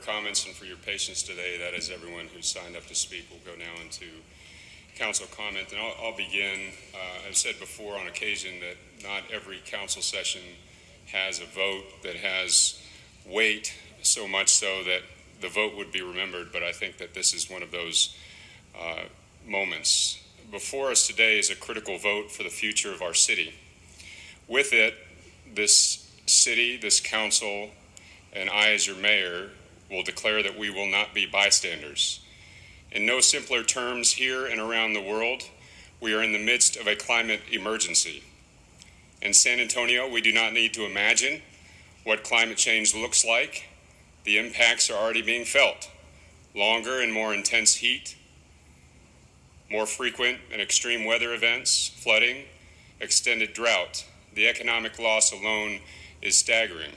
comments and for your patience today. That is everyone who signed up to speak. We'll go now into council comment, and I'll begin. I've said before on occasion that not every council session has a vote that has weight, so much so that the vote would be remembered, but I think that this is one of those moments. Before us today is a critical vote for the future of our city. With it, this city, this council, and I as your mayor will declare that we will not be bystanders. In no simpler terms, here and around the world, we are in the midst of a climate emergency. In San Antonio, we do not need to imagine what climate change looks like. The impacts are already being felt. Longer and more intense heat, more frequent and extreme weather events, flooding, extended drought. The economic loss alone is staggering.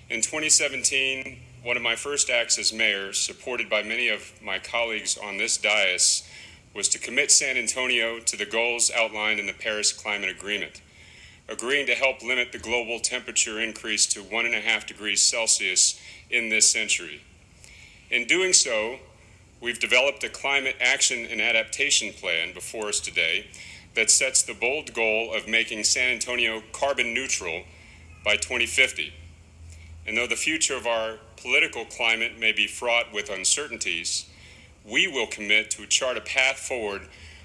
In 2017, one of my first acts as mayor, supported by many of my colleagues on this dais, was to commit San Antonio to the goals outlined in the Paris Climate Agreement, agreeing to help limit the global temperature increase to 1.5 degrees Celsius in this century. In doing so, we've developed a climate action and adaptation plan before us today that sets the bold goal of making San Antonio carbon neutral by 2050. And though the future of our political climate may be fraught with uncertainties, we will commit to chart a path forward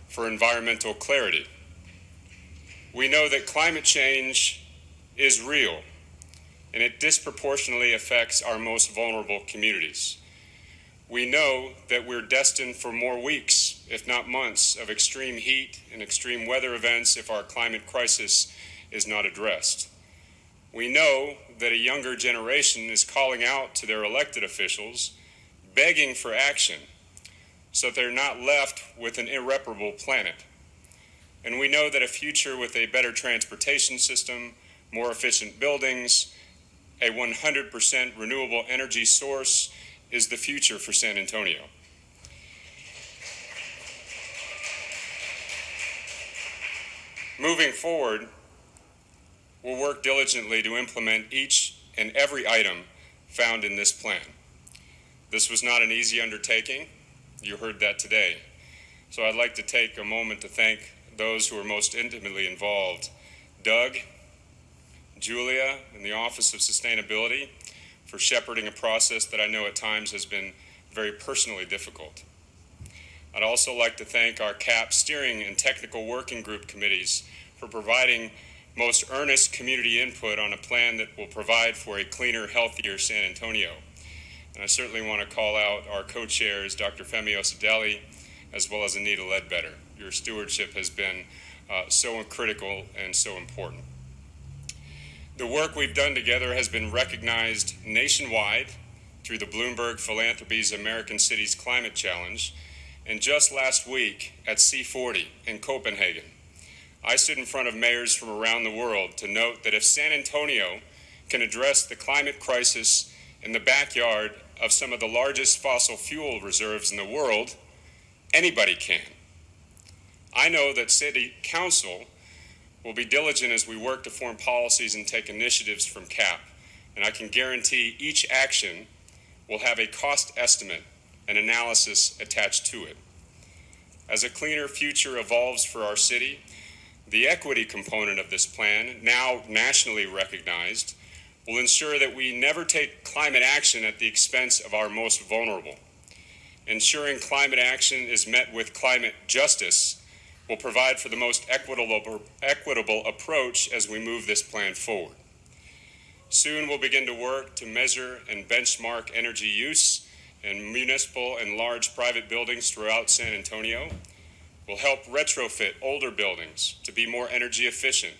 for environmental clarity. We know that climate change is real, and it disproportionately affects our most vulnerable communities. We know that we're destined for more weeks, if not months, of extreme heat and extreme weather events if our climate crisis is not addressed. We know that a younger generation is calling out to their elected officials, begging for action, so they're not left with an irreparable planet. And we know that a future with a better transportation system, more efficient buildings, a 100% renewable energy source is the future for San Antonio. Moving forward, we'll work diligently to implement each and every item found in this plan. This was not an easy undertaking. You heard that today. So I'd like to take a moment to thank those who are most intimately involved. Doug, Julia, and the Office of Sustainability for shepherding a process that I know at times has been very personally difficult. I'd also like to thank our CAAP steering and technical working group committees for providing most earnest community input on a plan that will provide for a cleaner, healthier San Antonio. And I certainly want to call out our co-chairs, Dr. Femi Osadeli, as well as Anita Ledbetter. Your stewardship has been so critical and so important. The work we've done together has been recognized nationwide through the Bloomberg Philanthropies American Cities Climate Challenge, and just last week at C40 in Copenhagen, I stood in front of mayors from around the world to note that if San Antonio can address the climate crisis in the backyard of some of the largest fossil fuel reserves in the world, anybody can. I know that City Council will be diligent as we work to form policies and take initiatives from CAAP, and I can guarantee each action will have a cost estimate and analysis attached to it. As a cleaner future evolves for our city, the equity component of this plan, now nationally recognized, will ensure that we never take climate action at the expense of our most vulnerable. Ensuring climate action is met with climate justice will provide for the most equitable approach as we move this plan forward. Soon we'll begin to work to measure and benchmark energy use in municipal and large private buildings throughout San Antonio. We'll help retrofit older buildings to be more energy efficient,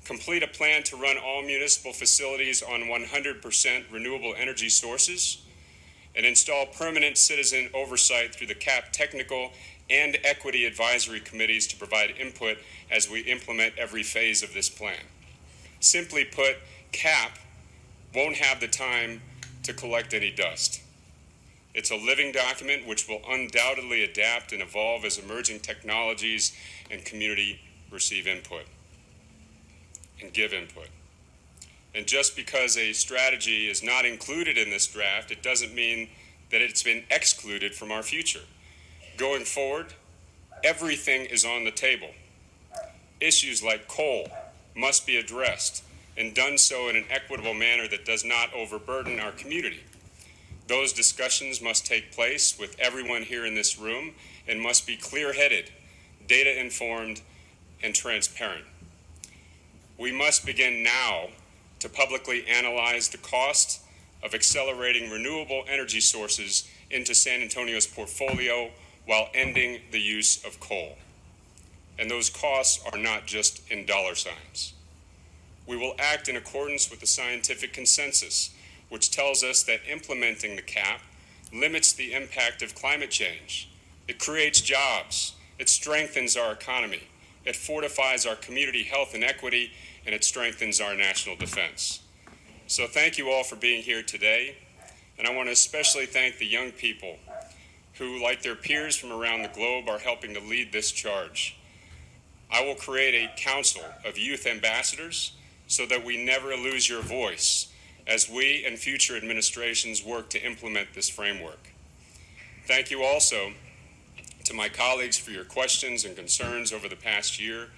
complete a plan to run all municipal facilities on 100% renewable energy sources, and install permanent citizen oversight through the CAAP technical and equity advisory committees to provide input as we implement every phase of this plan. Simply put, CAAP won't have the time to collect any dust. It's a living document which will undoubtedly adapt and evolve as emerging technologies and community receive input and give input. And just because a strategy is not included in this draft, it doesn't mean that it's been excluded from our future. Going forward, everything is on the table. Issues like coal must be addressed and done so in an equitable manner that does not overburden our community. Those discussions must take place with everyone here in this room and must be clear-headed, data-informed, and transparent. We must begin now to publicly analyze the cost of accelerating renewable energy sources into San Antonio's portfolio while ending the use of coal. And those costs are not just in dollar signs. We will act in accordance with the scientific consensus, which tells us that implementing the CAAP limits the impact of climate change. It creates jobs, it strengthens our economy, it fortifies our community health and equity, and it strengthens our national defense. So thank you all for being here today, and I want to especially thank the young people who, like their peers from around the globe, are helping to lead this charge. I will create a council of youth ambassadors so that we never lose your voice as we and future administrations work to implement this framework. Thank you also to my colleagues for your questions and concerns over the past year,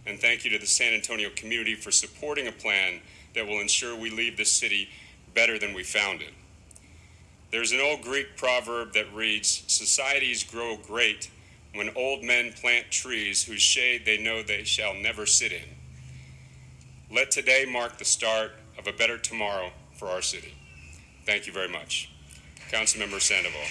and thank you to the San Antonio community for supporting a plan that will ensure we leave this city better than we found it. There's an old Greek proverb that reads, "Societies grow great when old men plant trees whose shade they know they shall never sit in." Let today mark the start of a better tomorrow for our city. Thank you very much. Councilmember Sandoval.